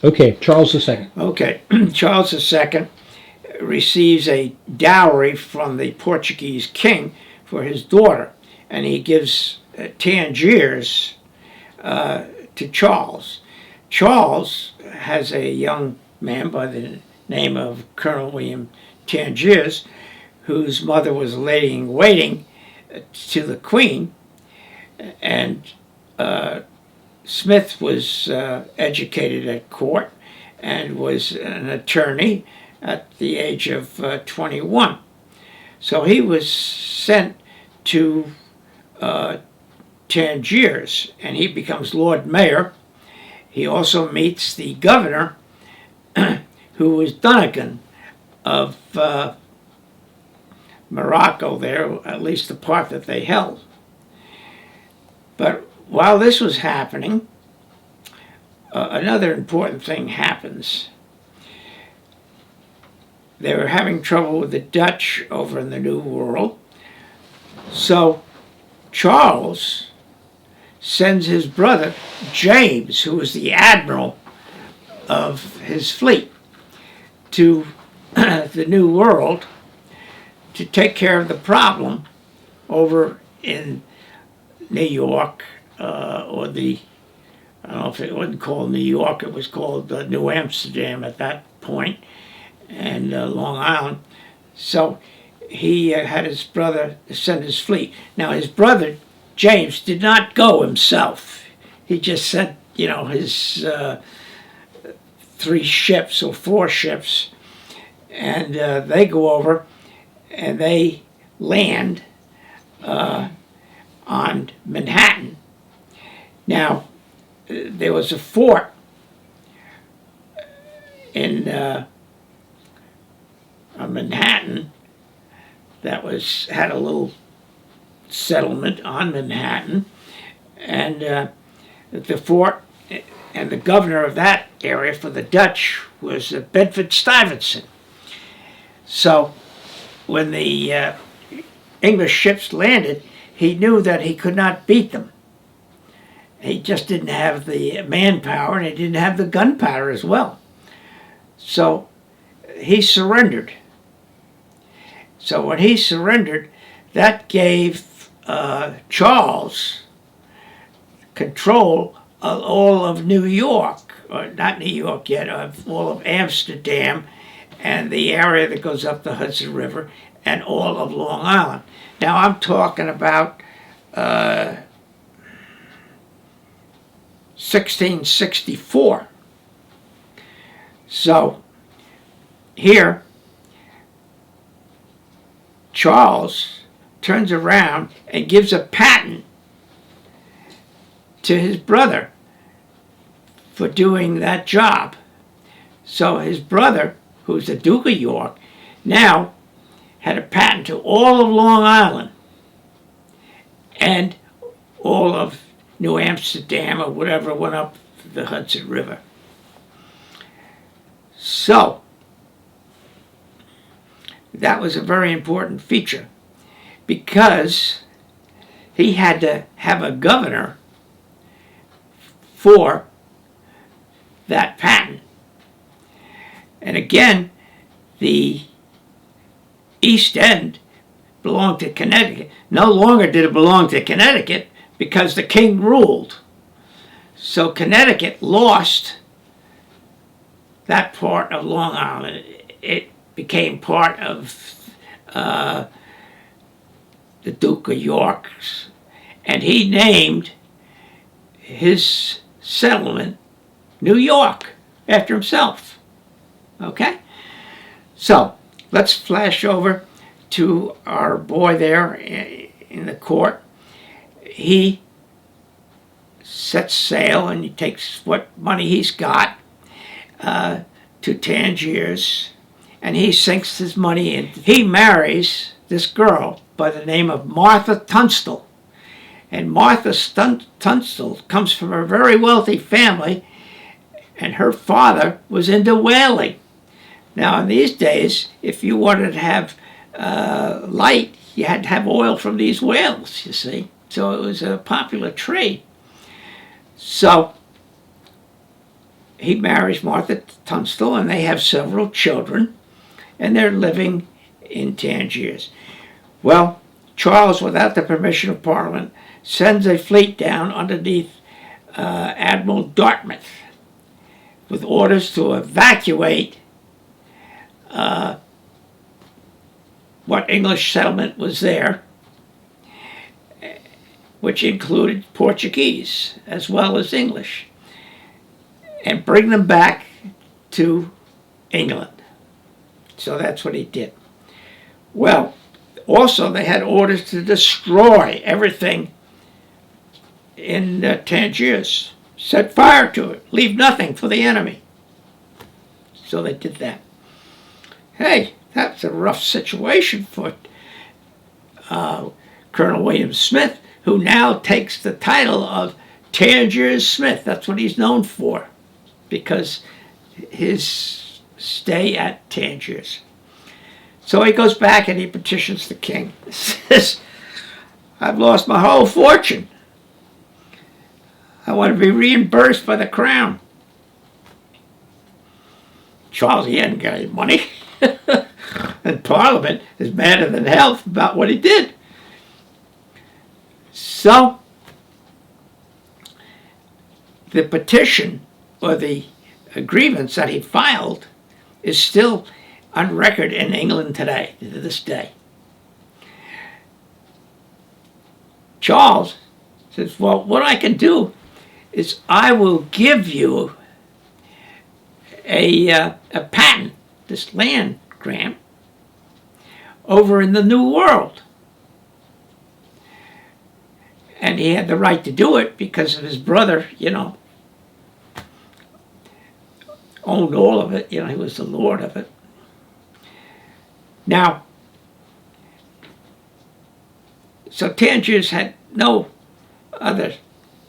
Okay, Charles II. Okay, Charles II receives a dowry from the Portuguese king for his daughter, and he gives Tangiers to Charles. Charles has a young man by the name of Colonel William Tangiers, whose mother was a lady in waiting to the Queen, and Smith was educated at court and was an attorney at the age of 21. So he was sent to Tangiers, and he becomes Lord Mayor. He also meets the governor, who was Dunnigan of Morocco there, at least the part that they held. But while this was happening, another important thing happens. They were having trouble with the Dutch over in the New World. So Charles sends his brother, James, who was the admiral of his fleet, to the New World to take care of the problem over in New York, or the, I don't know if it wasn't called New York, it was called New Amsterdam at that point, and Long Island. So he had his brother send his fleet. Now his brother, James, did not go himself. He just sent, his 3 ships or 4 ships, and they go over and they land on Manhattan. Now, there was a fort in Manhattan that had a little settlement on Manhattan, and the fort and the governor of that area for the Dutch was Bedford Stuyvesant. So when the English ships landed, he knew that he could not beat them. He just didn't have the manpower, and he didn't have the gunpowder as well. So he surrendered. So when he surrendered, that gave Charles control of all of New York, or not New York yet, of all of Amsterdam and the area that goes up the Hudson River and all of Long Island. Now I'm talking about 1664. So here, Charles turns around and gives a patent to his brother for doing that job. So his brother, who's the Duke of York, now had a patent to all of Long Island and all of New Amsterdam or whatever went up the Hudson River. So that was a very important feature because he had to have a governor for that patent. And again, the East End belonged to Connecticut. No longer did it belong to Connecticut because the king ruled. So Connecticut lost that part of Long Island. It became part of the Duke of York's, and he named his settlement New York after himself. Okay? So let's flash over to our boy there in the court. He sets sail and he takes what money he's got to Tangiers, and he sinks his money in. He marries this girl by the name of Martha Tunstall. And Martha Tunstall comes from a very wealthy family, and her father was into whaling. Now, in these days, if you wanted to have light, you had to have oil from these whales, you see. So it was a popular trade. So he marries Martha Tunstall, and they have several children, and they're living in Tangiers. Well, Charles, without the permission of Parliament, sends a fleet down underneath Admiral Dartmouth with orders to evacuate what English settlement was there, which included Portuguese as well as English, and bring them back to England. So that's what he did. Well, also they had orders to destroy everything in Tangiers. Set fire to it. Leave nothing for the enemy. So they did that. Hey, that's a rough situation for Colonel William Smith, who now takes the title of Tangiers Smith. That's what he's known for, because his stay at Tangiers. So he goes back and he petitions the king. He says, I've lost my whole fortune. I want to be reimbursed by the crown. Charles, he hadn't got any money. And Parliament is madder than hell about what he did. So, the petition, or the grievance that he filed, is still on record in England today, to this day. Charles says, well, what I can do is I will give you a patent, this land grant, over in the New World. And he had the right to do it because of his brother, owned all of it. He was the lord of it. Now, so Tangiers had no other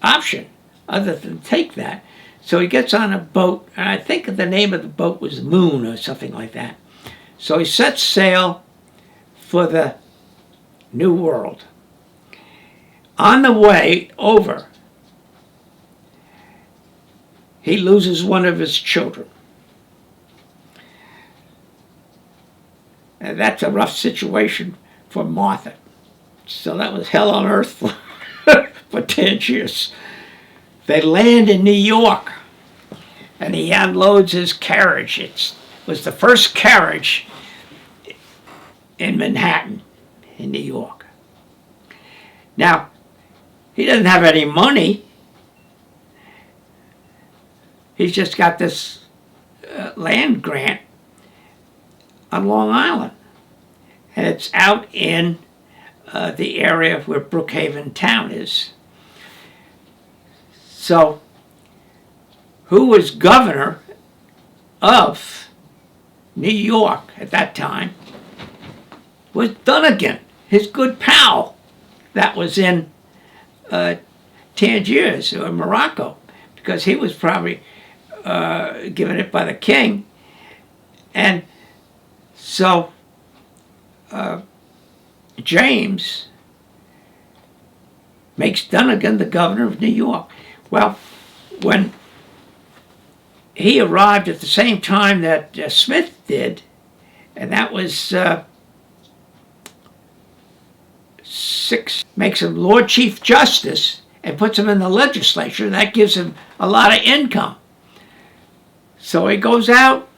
option other than take that. So he gets on a boat, and I think the name of the boat was Moon or something like that. So he sets sail for the New World. On the way over, he loses one of his children. And that's a rough situation for Martha. So that was hell on earth for Tangiers. They land in New York, and he unloads his carriage. It was the first carriage in Manhattan, in New York. Now, he doesn't have any money. He's just got this land grant on Long Island. And it's out in the area where Brookhaven town is. So, who was governor of New York at that time was Dunnigan, his good pal that was in Tangiers or Morocco, because he was probably given it by the king. And so James makes Dunnigan the governor of New York. Well, when he arrived at the same time that Smith did, and that was makes him Lord Chief Justice and puts him in the legislature, and that gives him a lot of income. So he goes out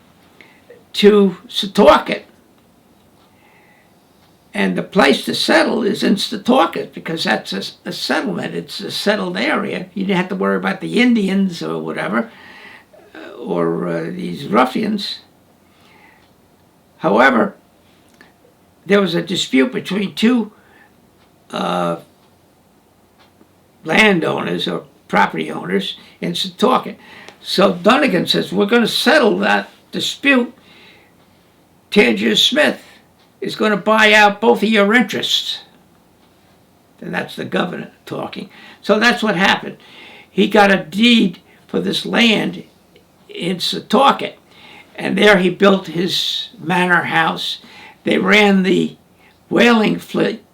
to Setauket, and the place to settle is in Setauket because that's a settlement. It's a settled area. You didn't have to worry about the Indians or whatever, or these ruffians. However, there was a dispute between two landowners or property owners in Setauket. So Dunnigan says, we're going to settle that dispute. Tangiers Smith is going to buy out both of your interests. And that's the governor talking. So that's what happened. He got a deed for this land in Setauket, and there he built his manor house. They ran the whaling fleet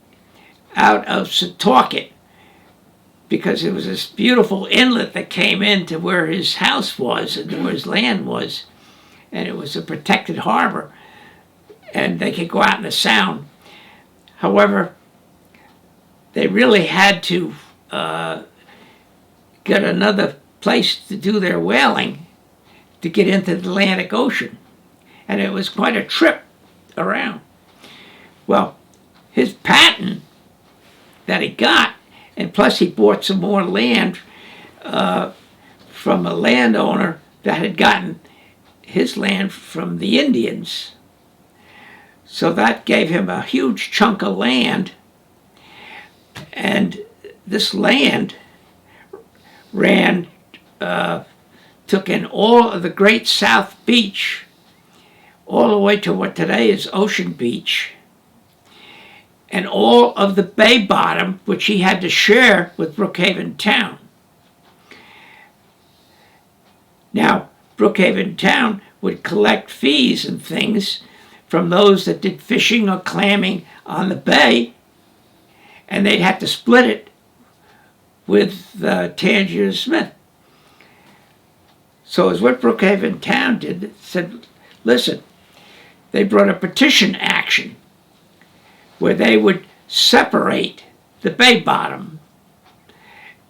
out of Setauket because it was this beautiful inlet that came into where his house was and where his land was. And it was a protected harbor, and they could go out in the Sound. However, they really had to get another place to do their whaling to get into the Atlantic Ocean. And it was quite a trip around. Well, his patent that he got, and plus he bought some more land from a landowner that had gotten his land from the Indians. So that gave him a huge chunk of land. And this land took in all of the Great South Beach, all the way to what today is Ocean Beach, and all of the Bay Bottom, which he had to share with Brookhaven Town. Now, Brookhaven Town would collect fees and things from those that did fishing or clamming on the bay, and they'd have to split it with Tangiers Smith. So as what Brookhaven Town did, it said, listen, they brought a petition action where they would separate the Bay Bottom,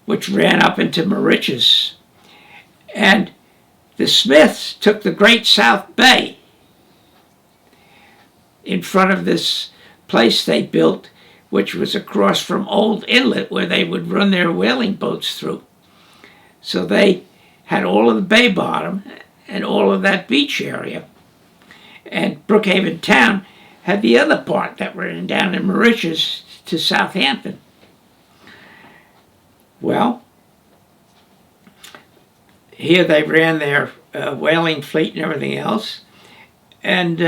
which ran up into Mauritius, and the Smiths took the Great South Bay in front of this place they built, which was across from Old Inlet where they would run their whaling boats through. So they had all of the Bay Bottom and all of that beach area. And Brookhaven Town had the other part that ran down in Mauritius to Southampton. Well, here they ran their whaling fleet and everything else, and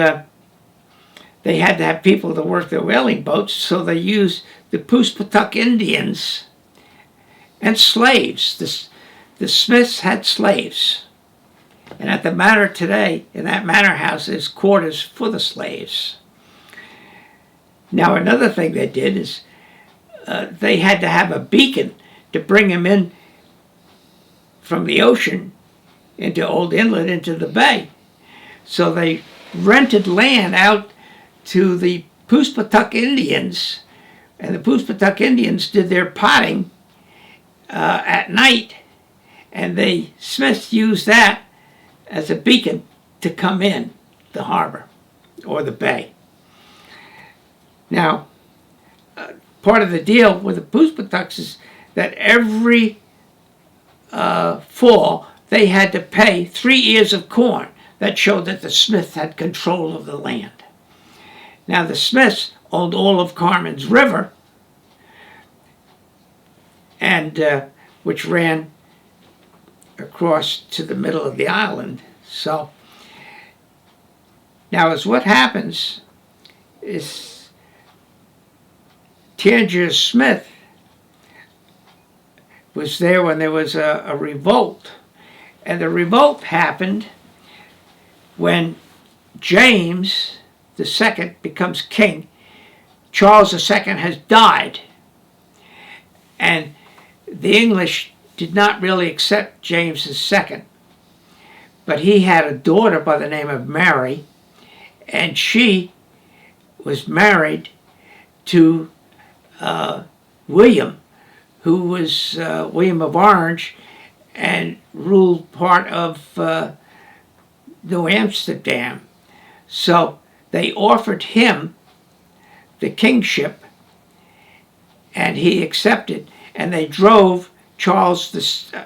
they had to have people to work their whaling boats, so they used the Poospatuck Indians and slaves. The Smiths had slaves. And at the Manor today, in that Manor house, there's quarters for the slaves. Now, another thing they did is they had to have a beacon to bring them in from the ocean into Old Inlet, into the bay. So they rented land out to the Poospatuck Indians, and the Poospatuck Indians did their potting at night, and the Smiths used that as a beacon to come in the harbor or the bay. Now, part of the deal with the Poospatucks is that every fall they had to pay 3 ears of corn. That showed that the Smiths had control of the land. Now, the Smiths owned all of Carmen's River, and which ran across to the middle of the island. So, now as what happens is Tangiers Smith was there when there was a revolt. And the revolt happened when James II becomes king. Charles II has died. And the English did not really accept James II. But he had a daughter by the name of Mary, and she was married to William, who was William of Orange, and ruled part of New Amsterdam. So they offered him the kingship, and he accepted, and they drove James II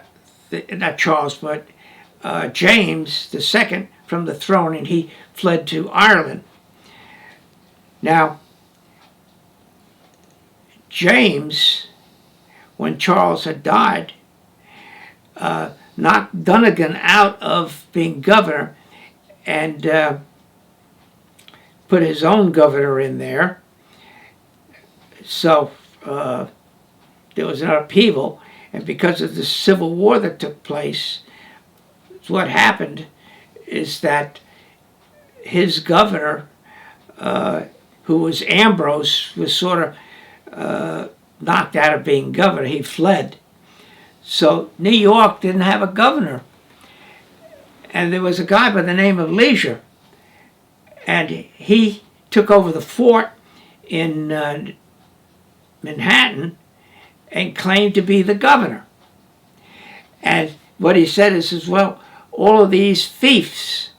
from the throne, and he fled to Ireland. Now, James, when Charles had died, knocked Donegan out of being governor and put his own governor in there. So there was an upheaval, and because of the Civil War that took place, what happened is that his governor, who was Ambrose, was sort of knocked out of being governor. He fled, So New York didn't have a governor. And there was a guy by the name of Leisure. And he took over the fort in Manhattan and claimed to be the governor. And what he said is, well, all of these fiefs,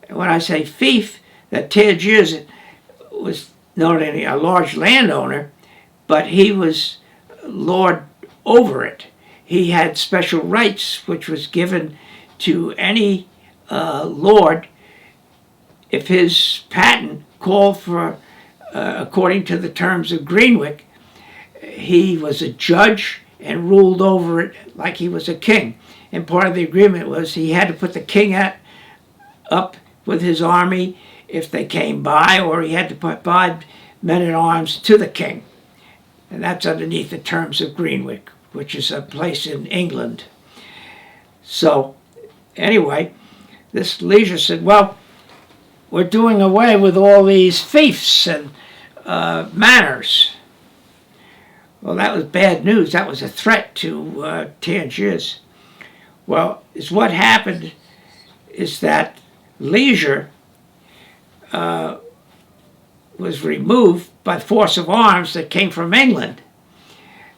when I say fief, that Tangiers was not only a large landowner, but he was lord over it. He had special rights, which was given to any lord if his patent called for, according to the terms of Greenwich, he was a judge and ruled over it like he was a king. And part of the agreement was he had to put the king up with his army if they came by, or he had to provide men-at-arms to the king. And that's underneath the terms of Greenwich, which is a place in England. So, anyway, this Leisure said, well, we're doing away with all these fiefs and manors. Well, that was bad news. That was a threat to Tangiers. Well, what happened is that Leisure was removed by force of arms that came from England.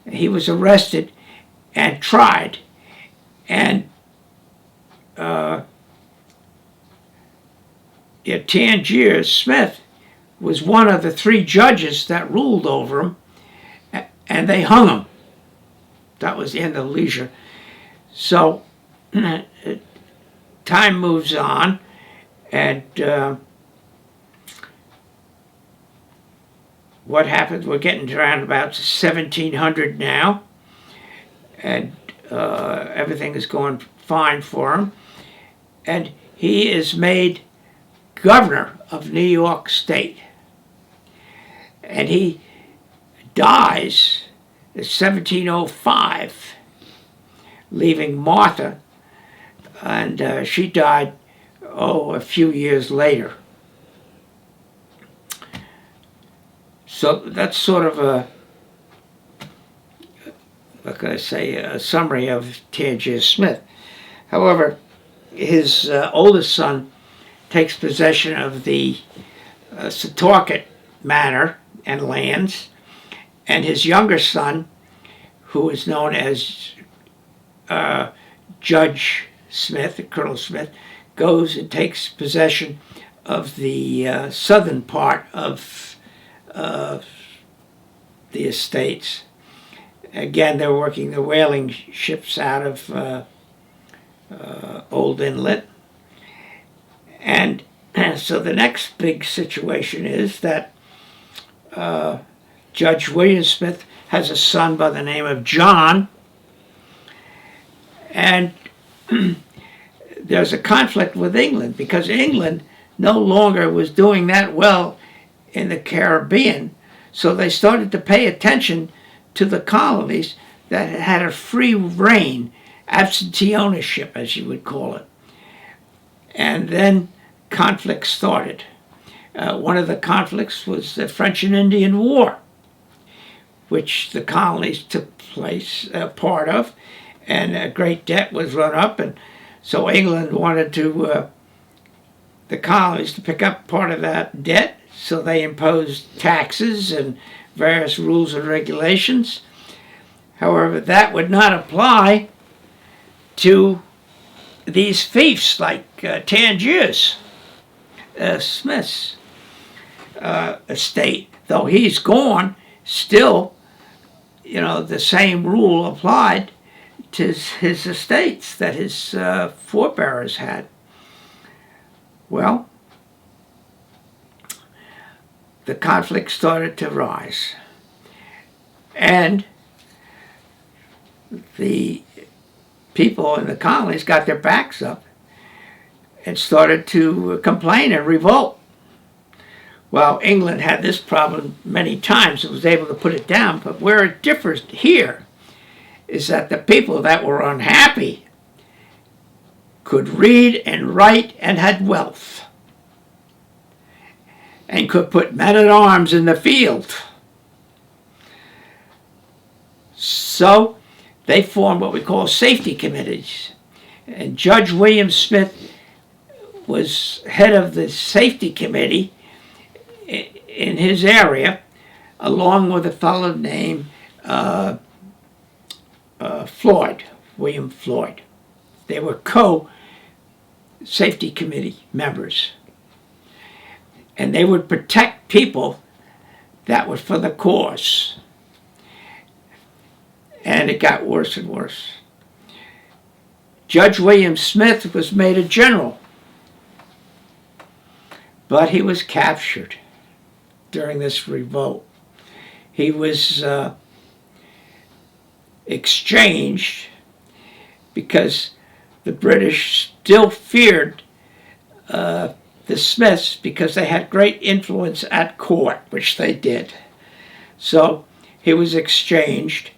He was arrested and tried. And Tangiers Smith was one of the 3 judges that ruled over him, and they hung him. That was the end of Leisure. So time moves on, and what happens? We're getting around about 1700 now, and everything is going fine for him, and he is made governor of New York State, and he dies in 1705, leaving Martha, and she died a few years later. So that's sort of a summary of Tangiers Smith. However, his oldest son takes possession of the Setauket Manor and lands, and his younger son, who is known as Judge Smith, Colonel Smith, goes and takes possession of the southern part of the estates. Again, they're working the whaling ships out of Old Inlet. And so the next big situation is that Judge William Smith has a son by the name of John, and there's a conflict with England because England no longer was doing that well in the Caribbean, so they started to pay attention to the colonies that had a free reign, absentee ownership, as you would call it. And then conflicts started. One of the conflicts was the French and Indian War, which the colonies took part of, and a great debt was run up, and so England wanted the colonies to pick up part of that debt, so they imposed taxes and various rules and regulations. However, that would not apply to these fiefs like Tangiers Smith's estate. Though he's gone, still, the same rule applied to his estates that his forebears had. Well, the conflict started to rise, and the people in the colonies got their backs up and started to complain and revolt. Well, England had this problem many times and was able to put it down, but where it differs here is that the people that were unhappy could read and write and had wealth and could put men-at-arms in the field. So they formed what we call safety committees. And Judge William Smith was head of the safety committee in his area, along with a fellow named Floyd, William Floyd. They were co-safety committee members. And they would protect people that were for the cause. And it got worse and worse. Judge William Smith was made a general, but he was captured during this revolt. He was exchanged because the British still feared the Smiths because they had great influence at court, which they did. So he was exchanged.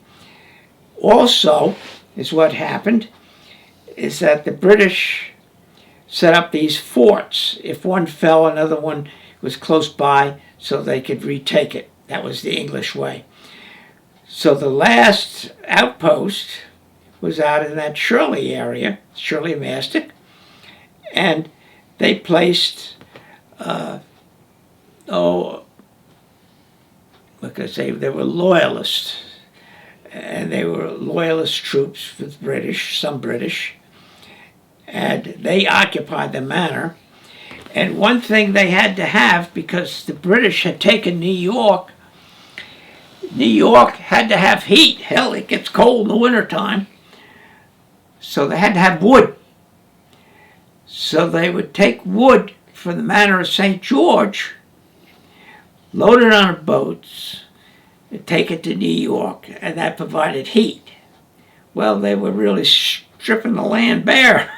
Also, is what happened, is that the British set up these forts. If one fell, another one was close by so they could retake it. That was the English way. So the last outpost was out in that Shirley area, Shirley Mastic, and they placed, they were loyalists, and they were loyalist troops with British, some British, and they occupied the Manor. And one thing they had to have, because the British had taken New York had to have heat. Hell, it gets cold in the wintertime. So they had to have wood. So they would take wood from the Manor of St. George, load it on boats, and take it to New York, and that provided heat. Well, they were really stripping the land bare.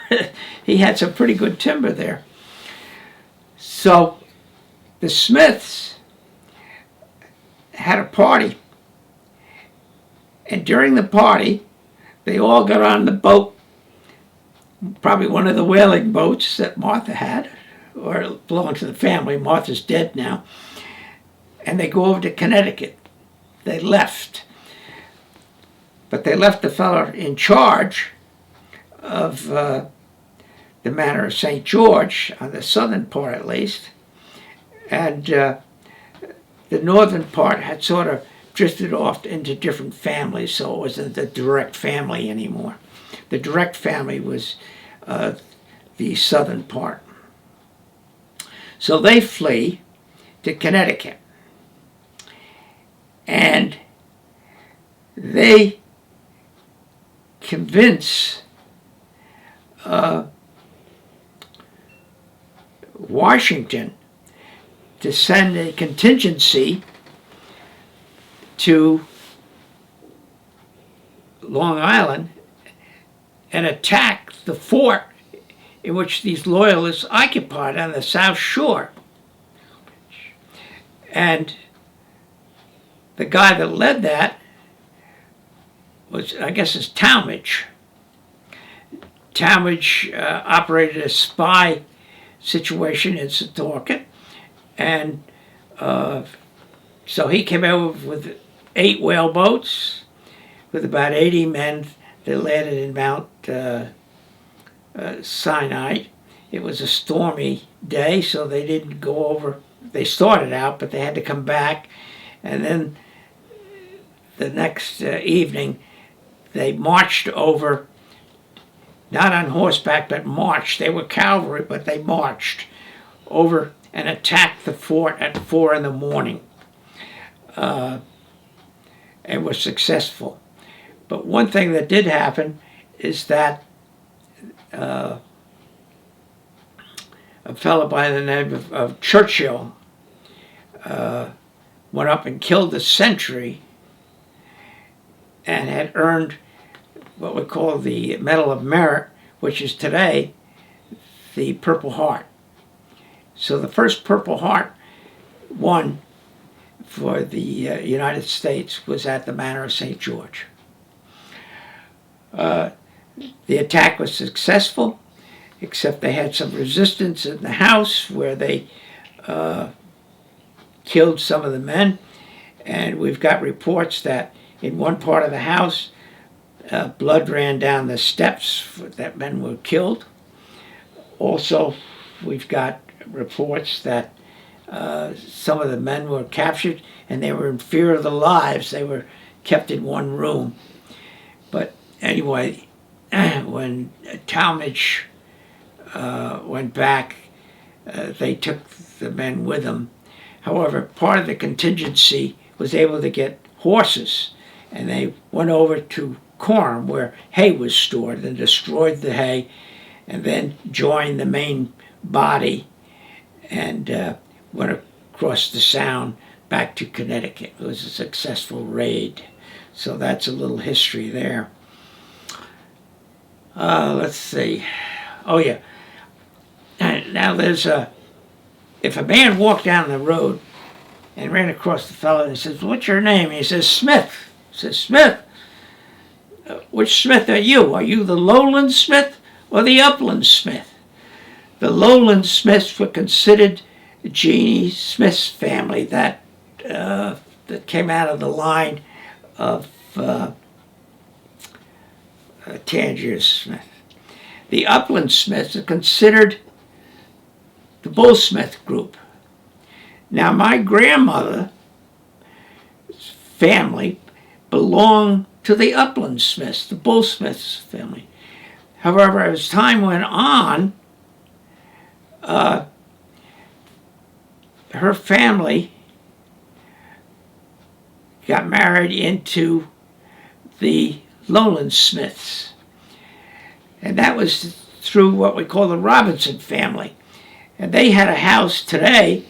He had some pretty good timber there. So the Smiths had a party. And during the party, they all got on the boat, probably one of the whaling boats that Martha had, or it belonged to the family. Martha's dead now. And they go over to Connecticut. They left. But they left the fellow in charge of the Manor of St. George, on the southern part at least. And the northern part had sort of drifted off into different families, so it wasn't the direct family anymore. The direct family was the southern part. So they flee to Connecticut. And they convince Washington to send a contingency to Long Island and attack the fort in which these loyalists occupied on the South Shore. And the guy that led that was, I guess, it's Talmadge. Talmadge operated a spy situation in Setauket, and so he came over with 8 whaleboats with about 80 men that landed in Mount Sinai. It was a stormy day, so they didn't go over. They started out, but they had to come back, and then the next evening they marched over, not on horseback, but marched. They were cavalry, but they marched over and attacked the fort at 4 in the morning. And was successful. But one thing that did happen is that a fellow by the name of Churchill went up and killed the sentry and had earned what we call the Medal of Merit, which is today the Purple Heart. So the first Purple Heart won for the United States was at the Manor of St. George. The attack was successful, except they had some resistance in the house where they killed some of the men. And we've got reports that in one part of the house, Blood ran down the steps that men were killed. Also, we've got reports that some of the men were captured and they were in fear of their lives. They were kept in one room. But anyway, when Talmadge went back, they took the men with them. However, part of the contingency was able to get horses, and they went over to Corn, where hay was stored, and destroyed the hay, and then joined the main body and went across the Sound back to Connecticut. It was a successful raid. So that's a little history there. Let's see. Oh, yeah. Now there's if a man walked down the road and ran across the fellow and he says, "What's your name?" He says, "Smith." He says, "Smith? Which Smith are you? Are you the Lowland Smith or the Upland Smith?" The Lowland Smiths were considered Jeannie Smith's family that came out of the line of Tangiers Smith. The Upland Smiths are considered the Bullsmith group. Now, my grandmother's family belonged to the Upland Smiths, the Bullsmiths family. However, as time went on, her family got married into the Lowland Smiths. And that was through what we call the Robinson family. And they had a house today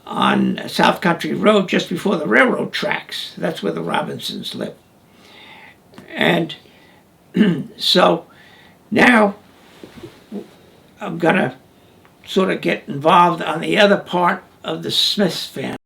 on South Country Road just before the railroad tracks. That's where the Robinsons lived. And so now I'm going to sort of get involved on the other part of the Smiths family.